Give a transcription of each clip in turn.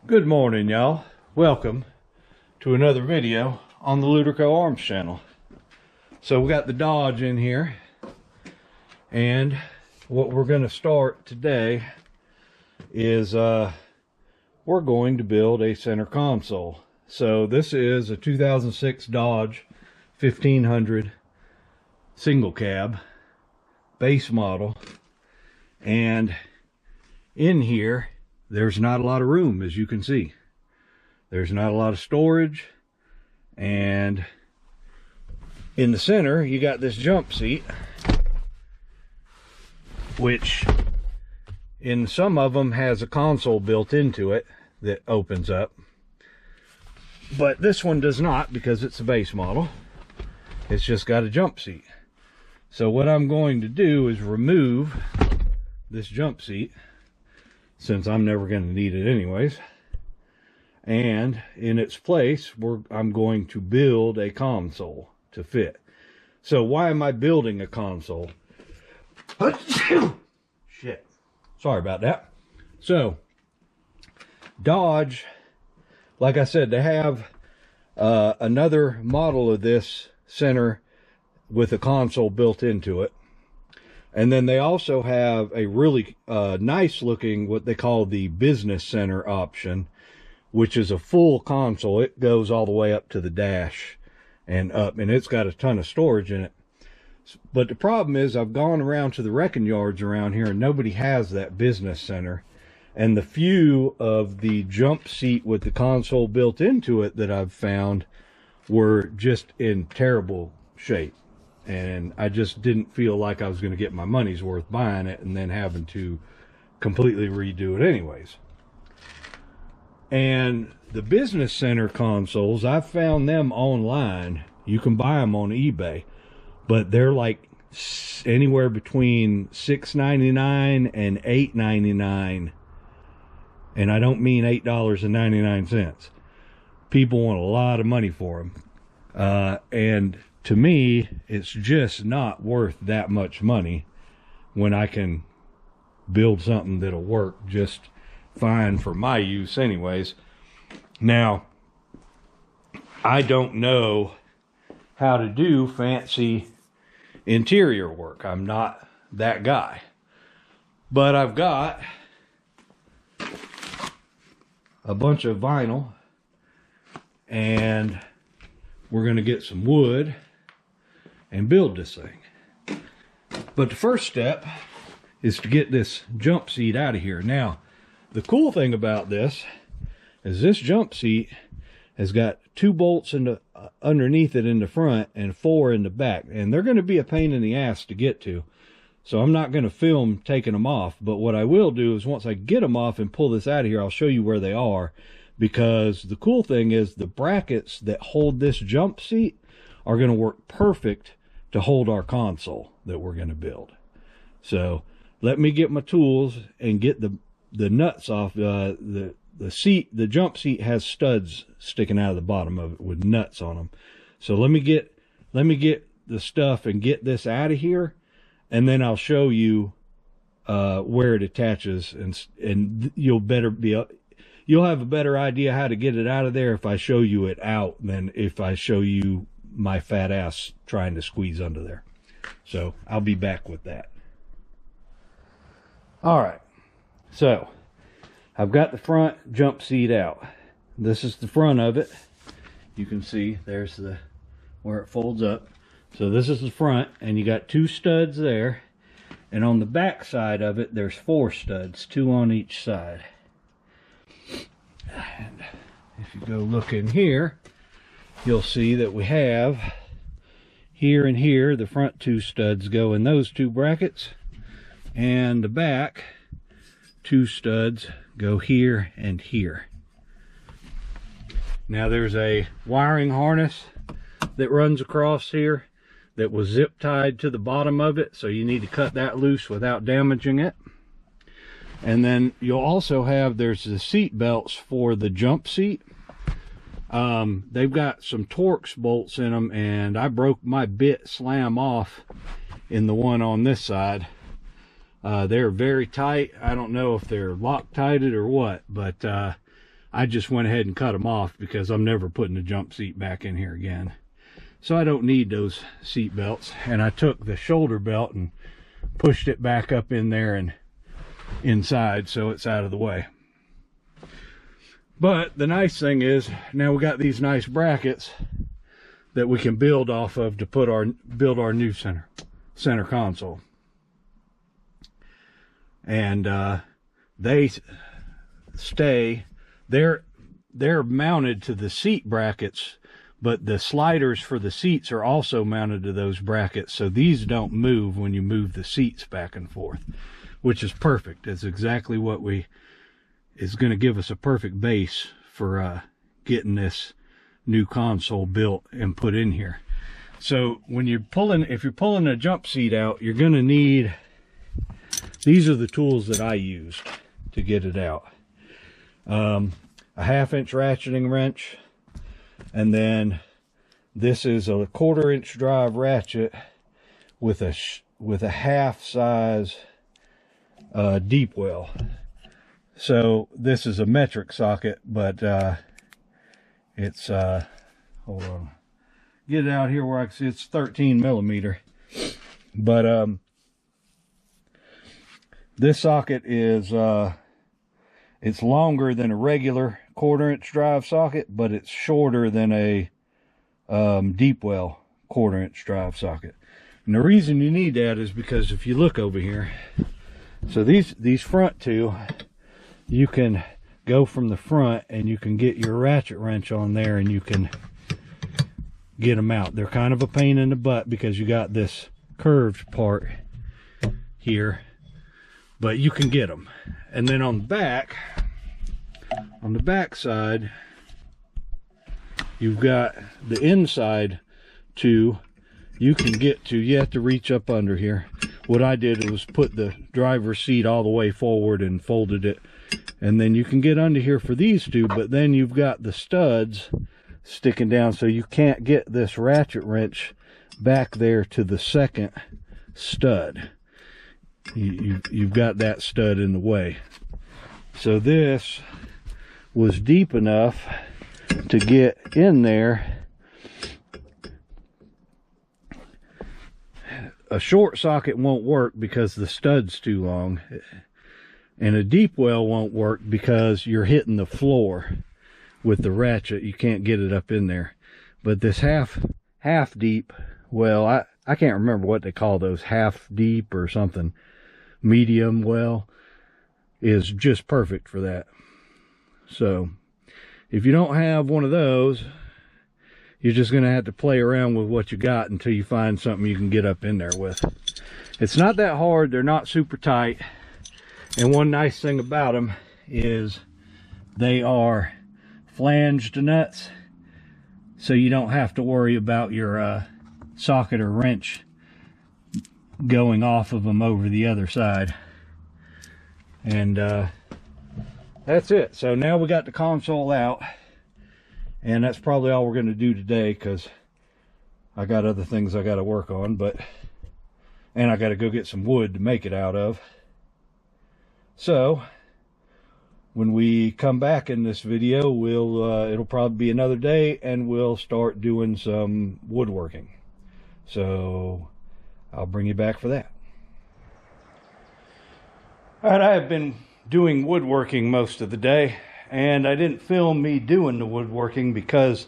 Good morning, y'all. Welcome to another video on the Luderco Arms channel. So we got the Dodge in here, and what we're going to start today is we're going to build a center console. So this is a 2006 Dodge 1500 single cab base model, and in here there's not a lot of room. As you can see, there's not a lot of storage, and in the center you got this jump seat, which in some of them has a console built into it that opens up, but this one does not because it's a base model. It's just got a jump seat. So what I'm going to do is remove this jump seat, since I'm never going to need it anyways, and in its place I'm going to build a console to fit. So why am I building a console? Shit, sorry about that. So Dodge, like I said, they have another model of this center with a console built into it. And then they also have a really nice looking, what they call the business center option, which is a full console. It goes all the way up to the dash and up, and it's got a ton of storage in it. But the problem is, I've gone around to the wrecking yards around here and nobody has that business center. And the few of the jump seat with the console built into it that I've found were just in terrible shape. And I just didn't feel like I was going to get my money's worth buying it and then having to completely redo it anyways. And the business center consoles, I've found them online. You can buy them on eBay, but they're like anywhere between $6.99 and $8.99. And I don't mean $8.99. People want a lot of money for them. And to me, it's just not worth that much money when I can build something that'll work just fine for my use anyways. Now, I don't know how to do fancy interior work. I'm not that guy. But I've got a bunch of vinyl, and we're going to get some wood and build this thing. But the first step is to get this jump seat out of here. Now, the cool thing about this is this jump seat has got 2 bolts in the underneath it in the front and 4 in the back, and they're going to be a pain in the ass to get to. So I'm not going to film taking them off, but what I will do is once I get them off and pull this out of here, I'll show you where they are, because the cool thing is the brackets that hold this jump seat are going to work perfect to hold our console that we're going to build. So let me get my tools and get the nuts off. The seat, the jump seat has studs sticking out of the bottom of it with nuts on them. So let me get the stuff and get this out of here, and then I'll show you where it attaches, and you'll have a better idea how to get it out of there if I show you it out than if I show you my fat ass trying to squeeze under there. So I'll be back with that. All right, so I've got the front jump seat out. This is the front of it. You can see there's where it folds up. So this is the front, and you got 2 studs there, and on the back side of it there's 4 studs, 2 on each side. And if you go look in here, you'll see that we have here and here, the front 2 studs go in those 2 brackets, and the back 2 studs go here and here. Now there's a wiring harness that runs across here that was zip tied to the bottom of it, so you need to cut that loose without damaging it. And then you'll also have, there's the seat belts for the jump seat. They've got some Torx bolts in them, and I broke my bit slam off in the one on this side. They're very tight. I don't know if they're Loctited or what, but I just went ahead and cut them off because I'm never putting the jump seat back in here again. So I don't need those seat belts. And I took the shoulder belt and pushed it back up in there and inside so it's out of the way. But the nice thing is now we got these nice brackets that we can build off of to build our new center console. And they stay, they're mounted to the seat brackets, but the sliders for the seats are also mounted to those brackets, so these don't move when you move the seats back and forth, which is perfect. It's exactly what is going to give us a perfect base for getting this new console built and put in here. So when you're pulling, if you're pulling a jump seat out, you're going to need, these are the tools that I used to get it out. A 1/2 inch ratcheting wrench, and then this is a 1/4 inch drive ratchet with a half size deep well. So this is a metric socket, but it's hold on, get it out here where I can see it's 13 millimeter. But this socket is it's longer than a regular 1/4 inch drive socket, but it's shorter than a deep well 1/4 inch drive socket. And the reason you need that is because if you look over here, so these front two, you can go from the front and you can get your ratchet wrench on there and you can get them out. They're kind of a pain in the butt because you got this curved part here, but you can get them. And then on the back side, you've got the inside two you can get to. You have to reach up under here. What I did was put the driver's seat all the way forward and folded it, and then you can get under here for these two, but then you've got the studs sticking down, so you can't get this ratchet wrench back there to the second stud. You've got that stud in the way. So this was deep enough to get in there. A short socket won't work because the stud's too long, and a deep well won't work because you're hitting the floor with the ratchet. You can't get it up in there. But this half deep well, I can't remember what they call those, half deep or something, medium well, is just perfect for that. So if you don't have one of those, you're just going to have to play around with what you got until you find something you can get up in there with. It's not that hard. They're not super tight. And one nice thing about them is they are flanged nuts, so you don't have to worry about your socket or wrench going off of them over the other side. And that's it. So now we got the console out, and that's probably all we're going to do today, because I got other things I got to work on, and I got to go get some wood to make it out of. So when we come back in this video, it'll probably be another day, and we'll start doing some woodworking. So I'll bring you back for that. All right, I have been doing woodworking most of the day, and I didn't film me doing the woodworking because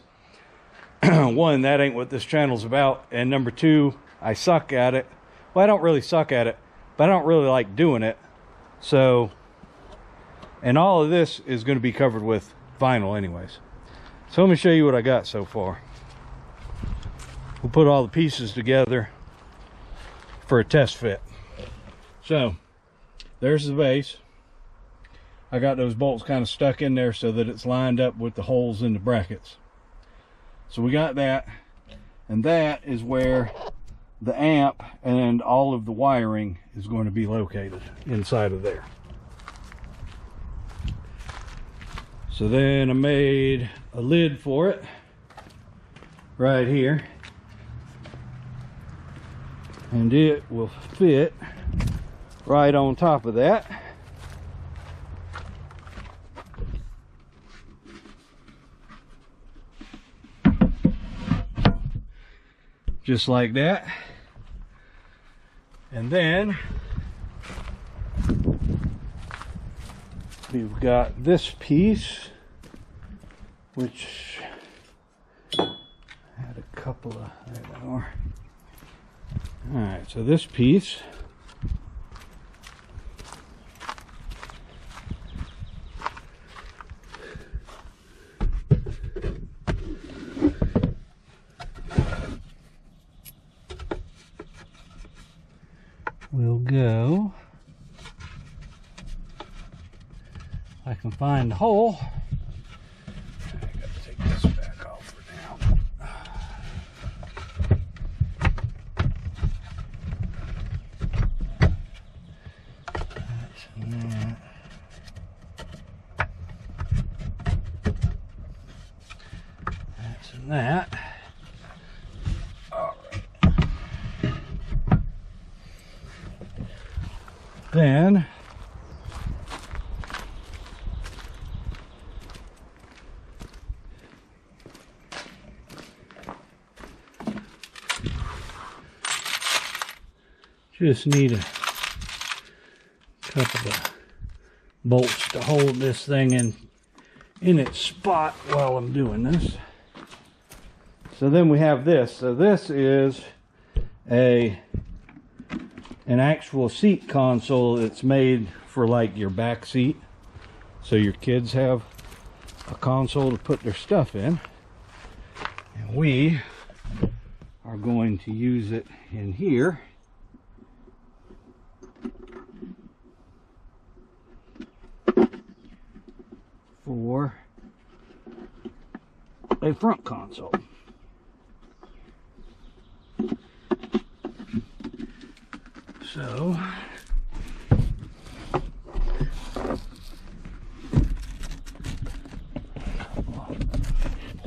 one, that ain't what this channel's about, and number two, I suck at it. Well, I don't really suck at it, but I don't really like doing it. So, and all of this is going to be covered with vinyl anyways. So let me show you what I got so far. We'll put all the pieces together for a test fit. So there's the base. I got those bolts kind of stuck in there so that it's lined up with the holes in the brackets. So we got that, and that is where the amp and all of the wiring is going to be located, inside of there. So then I made a lid for it right here, and it will fit right on top of that. just like that. And then we've got this piece, which had a couple of, there they are. All right, so this piece will go. I can find the hole. I gotta take this back off for now. That's in that. That's in that. All right. Then just need a couple of bolts to hold this thing in its spot while I'm doing this. So then we have this. So this is an actual seat console that's made for like your back seat. So your kids have a console to put their stuff in. And we are going to use it in here. For a front console. So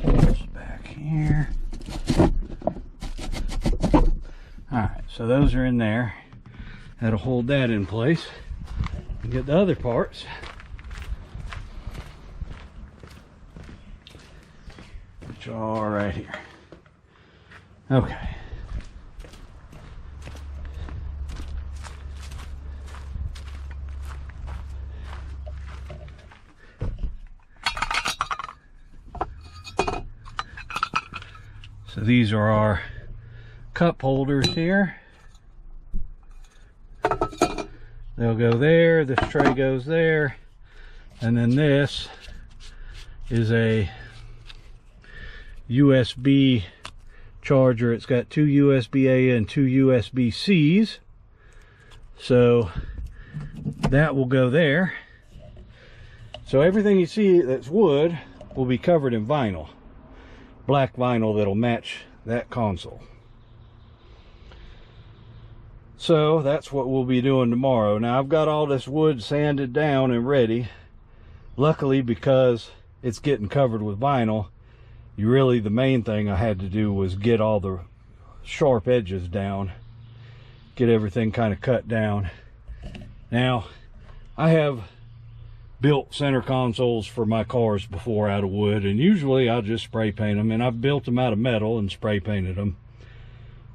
holes back here. Alright, so those are in there. That'll hold that in place. And get the other parts. Which are right here. Okay. So these are our cup holders here. They'll go there, this tray goes there, and then this is a USB charger. It's got two USB-A and two USB-Cs. So that will go there. So everything you see that's wood will be covered in vinyl. Black vinyl that'll match that console. So that's what we'll be doing tomorrow. Now I've got all this wood sanded down and ready. Luckily, because it's getting covered with vinyl, the main thing I had to do was get all the sharp edges down, get everything kind of cut down. Now, I have built center consoles for my cars before out of wood, and usually I'll just spray paint them, and I've built them out of metal and spray painted them.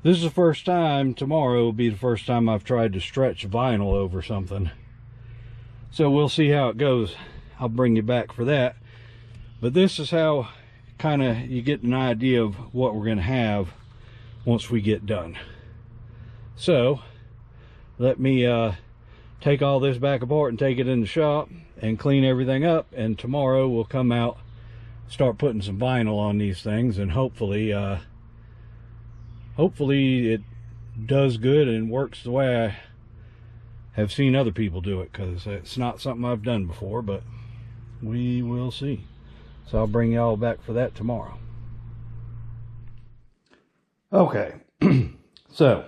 This is the first time. Tomorrow will be the first time I've tried to stretch vinyl over something. So we'll see how it goes. I'll bring you back for that. But this is how kind of you get an idea of what we're going to have once we get done. So let me take all this back apart and take it in the shop and clean everything up, and tomorrow we'll come out, start putting some vinyl on these things, and hopefully it does good and works the way I have seen other people do it, because it's not something I've done before, but we will see. So I'll bring y'all back for that tomorrow. Okay, so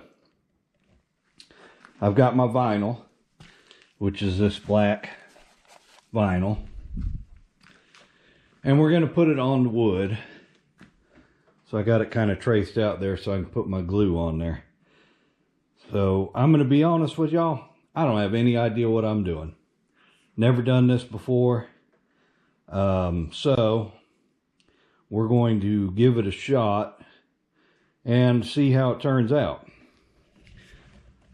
I've got my vinyl, which is this black vinyl, and we're going to put it on the wood. So I got it kind of traced out there so I can put my glue on there. So I'm going to be honest with y'all, I don't have any idea what I'm doing. Never done this before. So we're going to give it a shot and see how it turns out.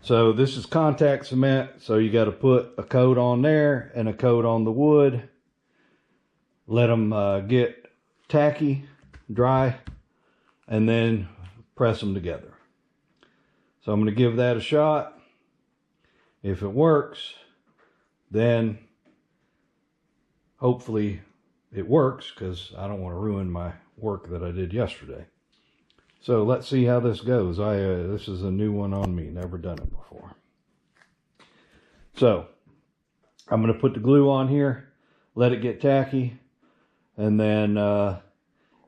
So this is contact cement, so you got to put a coat on there and a coat on the wood. Let them get tacky, dry, and then press them together. So I'm going to give that a shot. If it works, then hopefully it works, because I don't want to ruin my work that I did yesterday. So let's see how this goes. This is a new one on me, never done it before. So I'm going to put the glue on here, let it get tacky, and then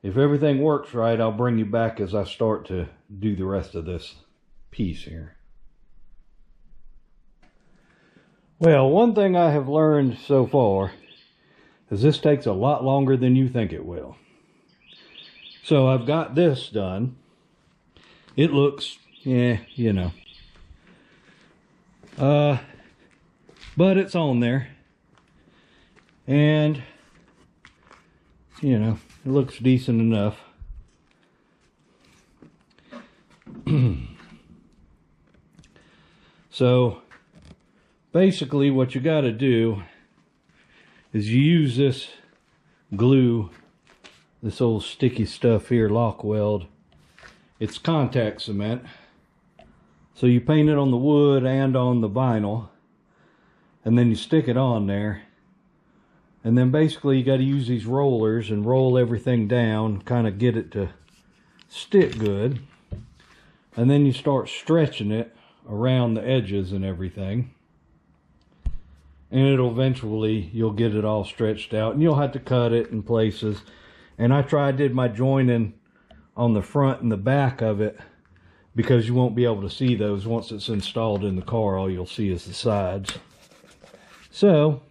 if everything works right, I'll bring you back as I start to do the rest of this piece here. Well, one thing I have learned so far is this takes a lot longer than you think it will. So I've got this done. It looks, yeah, you know. But it's on there. And, you know, it looks decent enough. So, basically what you got to do is you use this glue, this old sticky stuff here, lock weld. It's contact cement. So you paint it on the wood and on the vinyl, and then you stick it on there. And then basically you got to use these rollers and roll everything down, kind of get it to stick good. And then you start stretching it around the edges and everything. And it'll eventually, you'll get it all stretched out, and you'll have to cut it in places. And I did my joining on the front and the back of it, because you won't be able to see those once it's installed in the car. All you'll see is the sides. So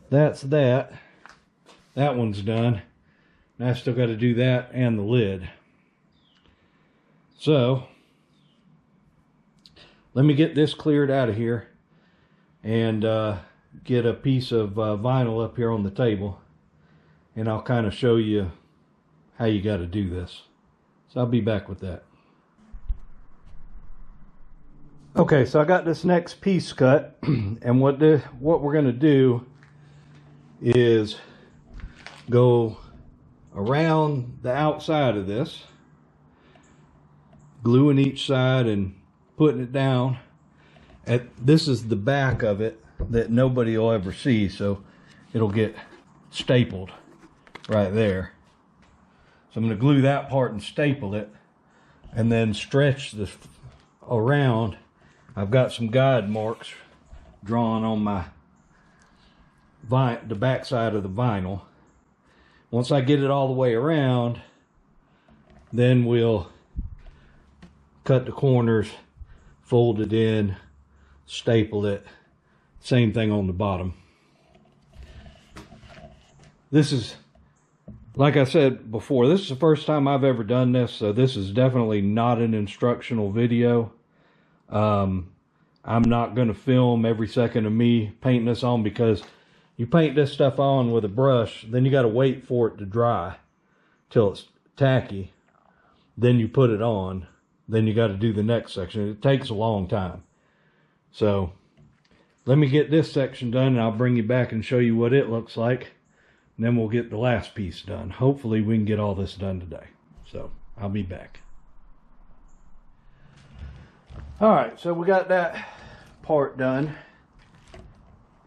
that's that. That one's done. Now I still got to do that and the lid. So let me get this cleared out of here and get a piece of vinyl up here on the table, and I'll kind of show you how you got to do this. So I'll be back with that. Okay, so I got this next piece cut, and what we're going to do is go around the outside of this, gluing each side and putting it down. This is the back of it that nobody will ever see, so it'll get stapled right there. So I'm going to glue that part and staple it, and then stretch this around. I've got some guide marks drawn on the back side of the vinyl. Once I get it all the way around, then we'll cut the corners, fold it in, staple it. Same thing on the bottom. This is, like I said before, this is the first time I've ever done this, so this is definitely not an instructional video. I'm not going to film every second of me painting this on, because you paint this stuff on with a brush, then you got to wait for it to dry till it's tacky, then you put it on, then you got to do the next section. It takes a long time. So let me get this section done, and I'll bring you back and show you what it looks like. And then we'll get the last piece done. Hopefully we can get all this done today. So I'll be back. Alright, so we got that part done.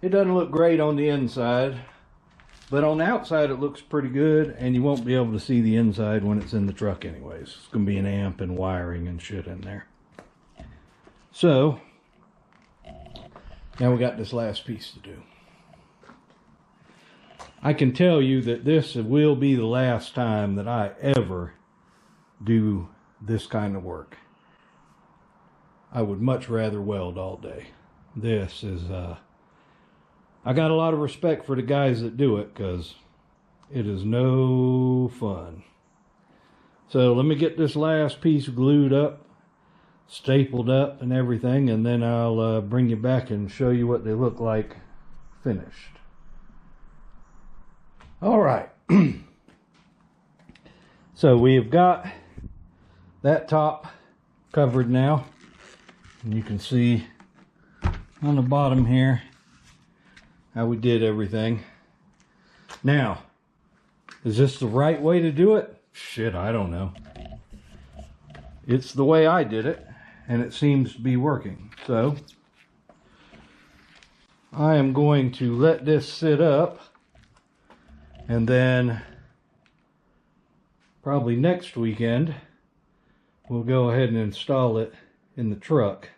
It doesn't look great on the inside, but on the outside it looks pretty good, and you won't be able to see the inside when it's in the truck anyways. It's going to be an amp and wiring and shit in there. So now we got this last piece to do. I can tell you that this will be the last time that I ever do this kind of work. I would much rather weld all day. This is, I got a lot of respect for the guys that do it, because it is no fun. So let me get this last piece glued up, stapled up and everything, and then I'll bring you back and show you what they look like finished. All right. So we have got that top covered now, and you can see on the bottom here how we did everything. Now, is this the right way to do it? Shit, I don't know. It's the way I did it, and it seems to be working. So I am going to let this sit up, and then probably next weekend we'll go ahead and install it in the truck.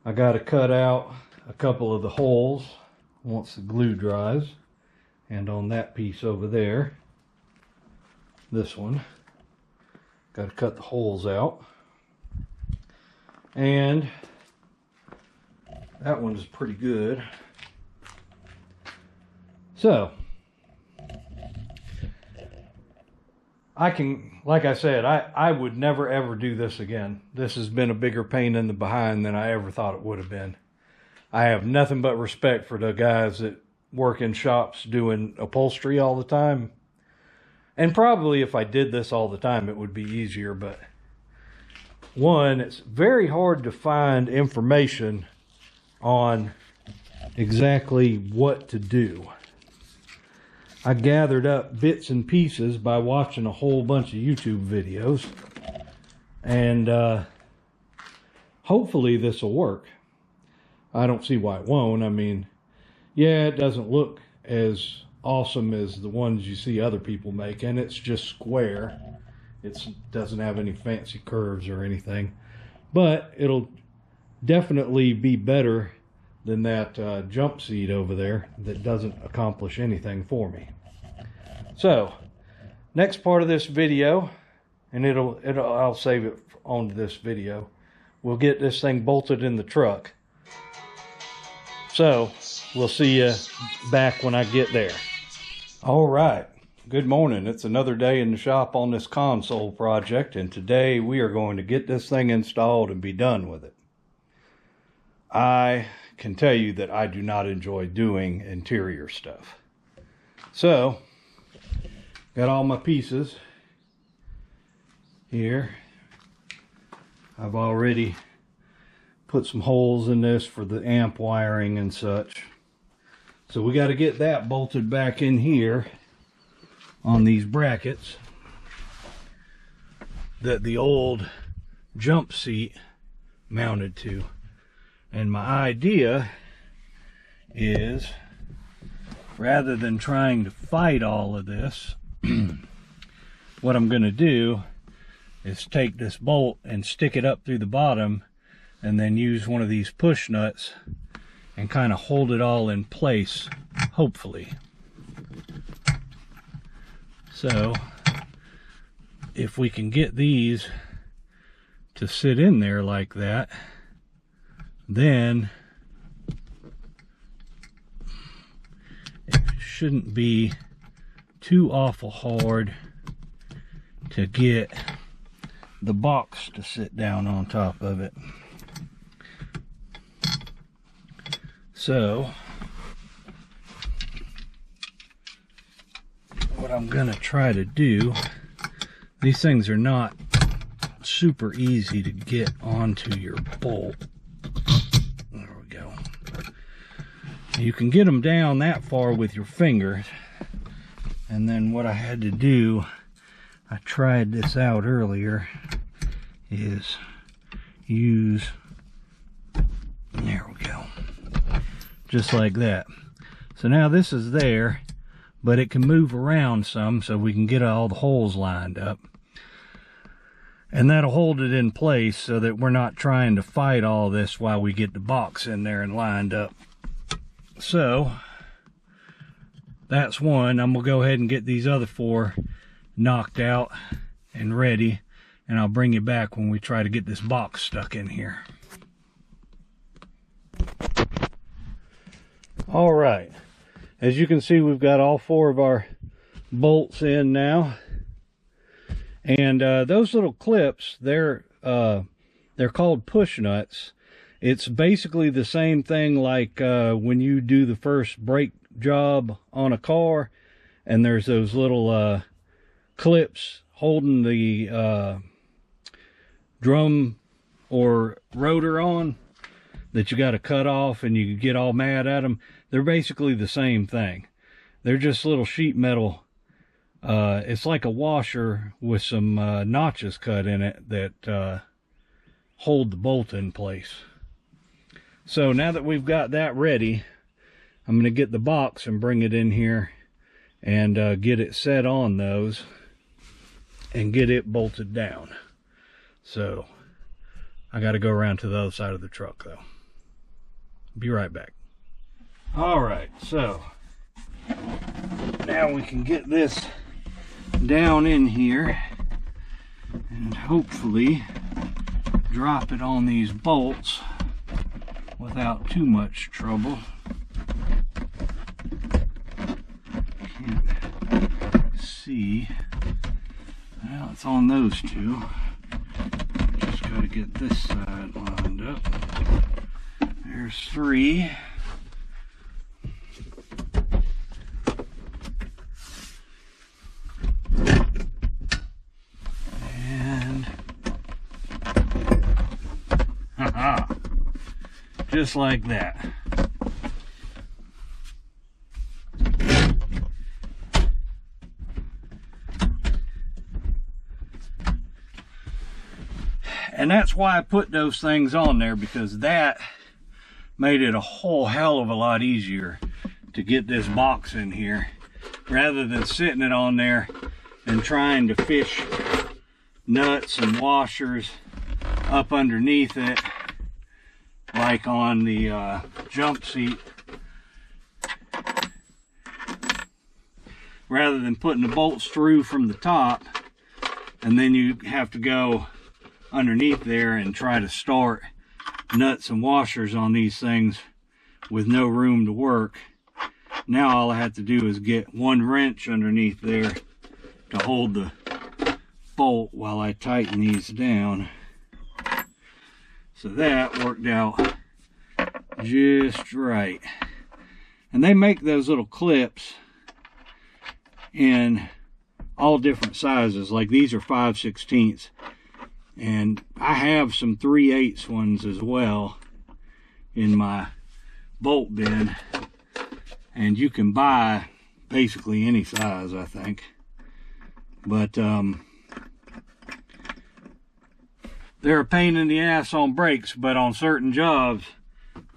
I got to cut out a couple of the holes once the glue dries, and on that piece over there, this one, got to cut the holes out, and that one's pretty good. So I can, like I said, I would never ever do this again. This has been a bigger pain in the behind than I ever thought it would have been. I have nothing but respect for the guys that work in shops doing upholstery all the time. And probably if I did this all the time, it would be easier. But one, it's very hard to find information on exactly what to do. I gathered up bits and pieces by watching a whole bunch of YouTube videos, and hopefully this will work. I don't see why it won't. I mean, yeah, it doesn't look as awesome as the ones you see other people make, and it's just square. It doesn't have any fancy curves or anything, but it'll definitely be better than that jump seat over there that doesn't accomplish anything for me. So next part of this video, and I'll save it onto this video, we'll get this thing bolted in the truck. So we'll see you back when I get there. All right, good morning. It's another day in the shop on this console project, and today we are going to get this thing installed and be done with it. I can tell you that I do not enjoy doing interior stuff. So, got all my pieces here. I've already put some holes in this for the amp wiring and such. So we got to get that bolted back in here on these brackets that the old jump seat mounted to. And my idea is, rather than trying to fight all of this, what I'm going to do is take this bolt and stick it up through the bottom, and then use one of these push nuts and kind of hold it all in place, hopefully. So if we can get these to sit in there like that, then it shouldn't be too awful hard to get the box to sit down on top of it. So what I'm gonna try to do, these things are not super easy to get onto your bolt. There we go. You can get them down that far with your fingers, and then what I had to do, I tried this out earlier, is use, there we go, just like that. So now this is there, but it can move around some so we can get all the holes lined up. And that'll hold it in place so that we're not trying to fight all this while we get the box in there and lined up. So that's one. I'm gonna go ahead and get these other four knocked out and ready, and I'll bring you back when we try to get this box stuck in here. All right, as you can see, we've got all four of our bolts in now, and those little clips, they're called push nuts. It's basically the same thing like when you do the first brake job on a car, and there's those little clips holding the drum or rotor on that you got to cut off, and you get all mad at them. They're basically the same thing. They're just little sheet metal. It's like a washer with some notches cut in it that hold the bolt in place. So now that we've got that ready, I'm going to get the box and bring it in here and get it set on those and get it bolted down. So I got to go around to the other side of the truck though. Be right back. All right, so now we can get this down in here and hopefully drop it on these bolts without too much trouble. Can't see. Well, it's on those two. Just got to get this side lined up. There's 3. And haha, just like that. And that's why I put those things on there, because that made it a whole hell of a lot easier to get this box in here, rather than sitting it on there and trying to fish nuts and washers up underneath it like on the jump seat. Rather than putting the bolts through from the top, and then you have to go underneath there and try to start nuts and washers on these things with no room to work. Now all I have to do is get one wrench underneath there to hold the bolt while I tighten these down. So that worked out just right. And they make those little clips in all different sizes. Like these are 5/16, and I have some 3/8 ones as well in my bolt bin, and you can buy basically any size, I think. But they're a pain in the ass on brakes, but on certain jobs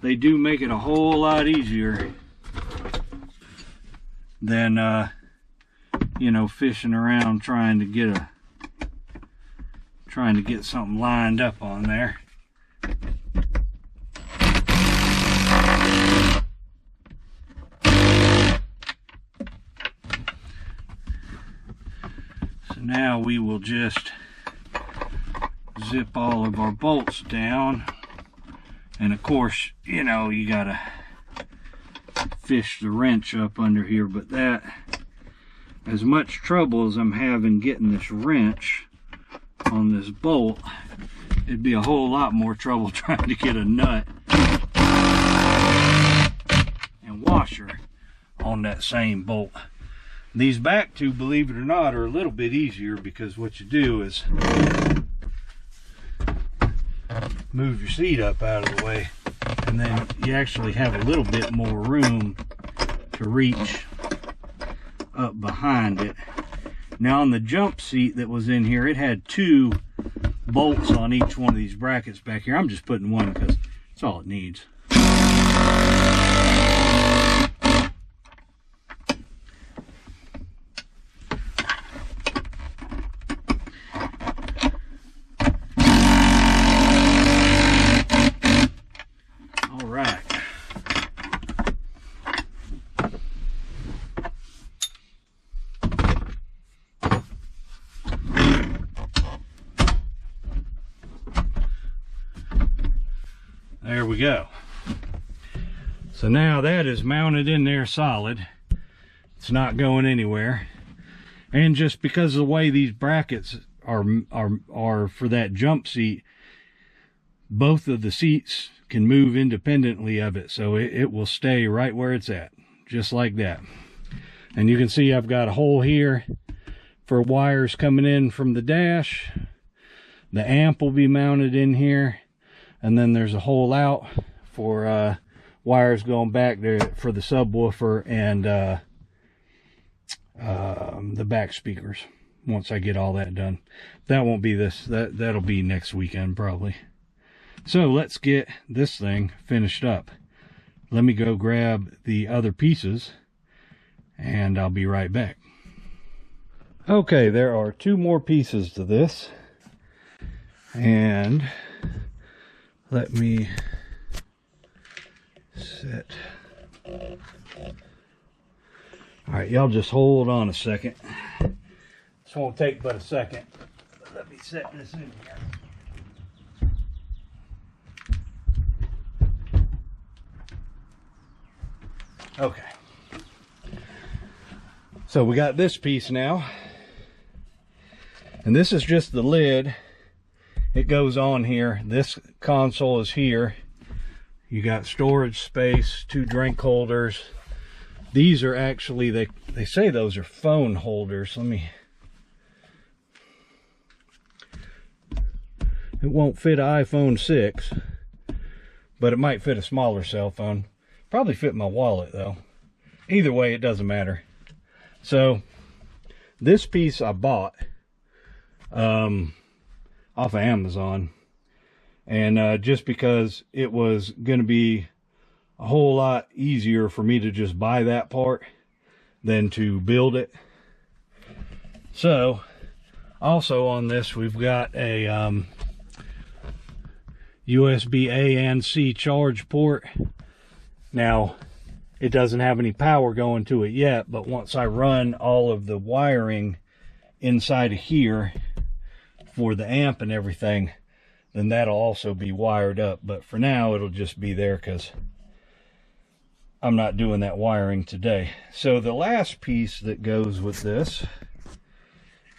they do make it a whole lot easier than you know, fishing around trying to get something lined up on there. So now we will just zip all of our bolts down, and of course, you know, you gotta fish the wrench up under here, but that, as much trouble as I'm having getting this wrench on this bolt, it'd be a whole lot more trouble trying to get a nut and washer on that same bolt. These back two, believe it or not, are a little bit easier, because what you do is move your seat up out of the way, and then you actually have a little bit more room to reach up behind it. Now on the jump seat that was in here, it had 2 bolts on each one of these brackets back here. I'm just putting one because that's all it needs. All right. There we go. So now that is mounted in there solid. It's not going anywhere. And just because of the way these brackets are for that jump seat, both of the seats can move independently of it, so it will stay right where it's at, just like that. And you can see I've got a hole here for wires coming in from the dash. The amp will be mounted in here, and then there's a hole out for wires going back there for the subwoofer and the back speakers. Once I get all that done, that won't be this, that'll be next weekend probably. So let's get this thing finished up. Let me go grab the other pieces and I'll be right back. Okay, there are 2 more pieces to this, and let me set. Alright, y'all just hold on a second. This won't take but a second. Let me set this in here. Okay. So we got this piece now. And this is just the lid. It goes on here. This console is here. You got storage space, 2 drink holders. These are actually, they say those are phone holders. It won't fit an iPhone 6, but it might fit a smaller cell phone. Probably fit my wallet though. Either way, it doesn't matter. So this piece I bought off of Amazon, and just because it was going to be a whole lot easier for me to just buy that part than to build it. So also on this, we've got a USB A and C charge port. Now, it doesn't have any power going to it yet, but once I run all of the wiring inside of here for the amp and everything, then that'll also be wired up. But for now, it'll just be there because I'm not doing that wiring today. So the last piece that goes with this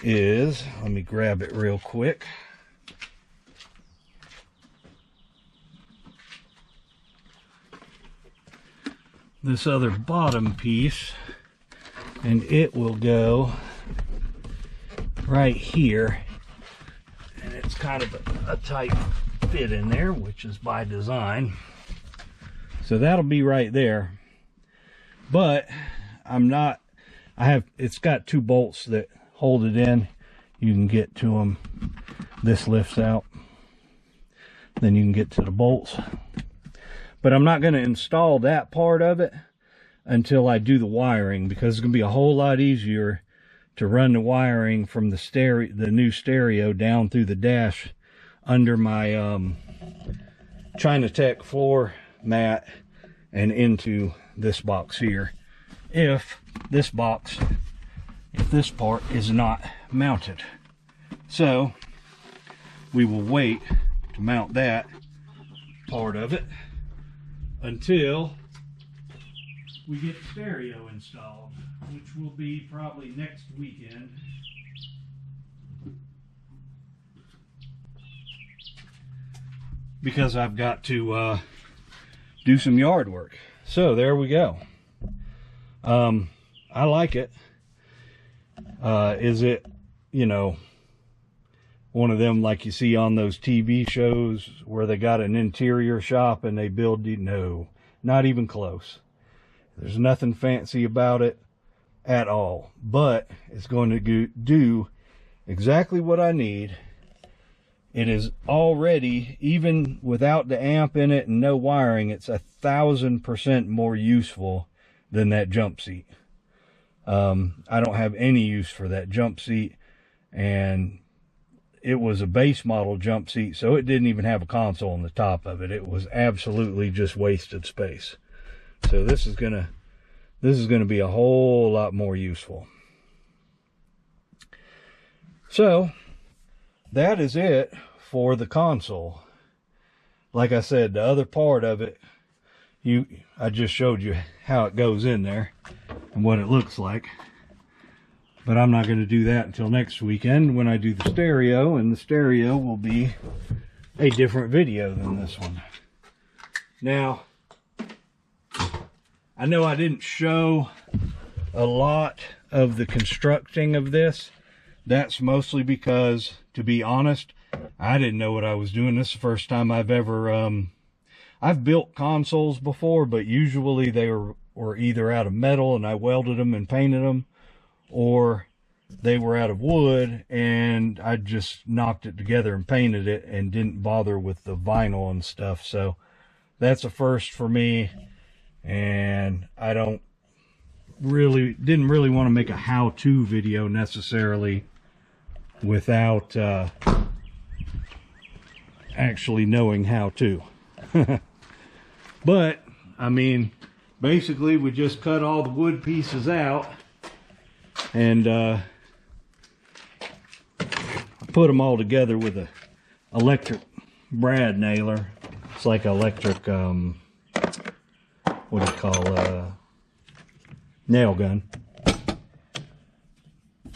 is, let me grab it real quick. This other bottom piece, and it will go right here, and it's kind of a tight fit in there, which is by design. So that'll be right there, but it's got 2 bolts that hold it in. You can get to them. This lifts out, then you can get to the bolts. But I'm not going to install that part of it until I do the wiring, because it's going to be a whole lot easier to run the wiring from the new stereo down through the dash under my China Tech floor mat and into this box here. If this part is not mounted. So we will wait to mount that part of it until we get the stereo installed, which will be probably next weekend. Because I've got to do some yard work. So there we go. I like it. Is it, one of them like you see on those TV shows where they got an interior shop and they build? No, not even close. There's nothing fancy about it at all, but it's going to do exactly what I need. It is already, even without the amp in it and no wiring, it's 1,000% more useful than that jump seat. I don't have any use for that jump seat, and it was a base model jump seat, so it didn't even have a console on the top of it. It was absolutely just wasted space. So this is gonna be a whole lot more useful. So that is it for the console. Like I said, the other part of it, I just showed you how it goes in there and what it looks like. But I'm not going to do that until next weekend when I do the stereo, and the stereo will be a different video than this one. Now, I know I didn't show a lot of the constructing of this, that's mostly because, to be honest, I didn't know what I was doing. This is the first time I've ever, I've built consoles before, but usually they were either out of metal and I welded them and painted them, or they were out of wood and I just knocked it together and painted it and didn't bother with the vinyl and stuff. So that's a first for me, and I didn't really want to make a how-to video necessarily without actually knowing how to. But I mean, basically we just cut all the wood pieces out and put them all together with a electric brad nailer. It's like electric what do you call nail gun.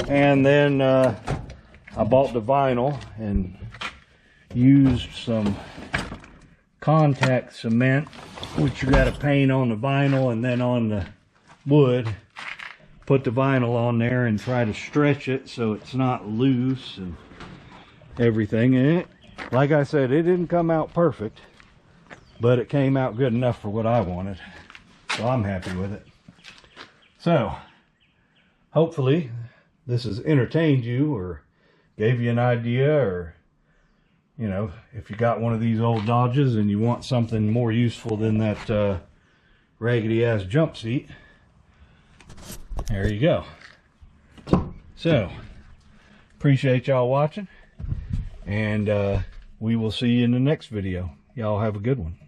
And then I bought the vinyl and used some contact cement, which you got to paint on the vinyl and then on the wood. Put the vinyl on there and try to stretch it so it's not loose and everything. And it, like I said, it didn't come out perfect, but it came out good enough for what I wanted, so I'm happy with it. So hopefully this has entertained you or gave you an idea, or you know, if you got one of these old Dodges and you want something more useful than that raggedy ass jump seat, there you go. So appreciate y'all watching, and we will see you in the next video. Y'all have a good one.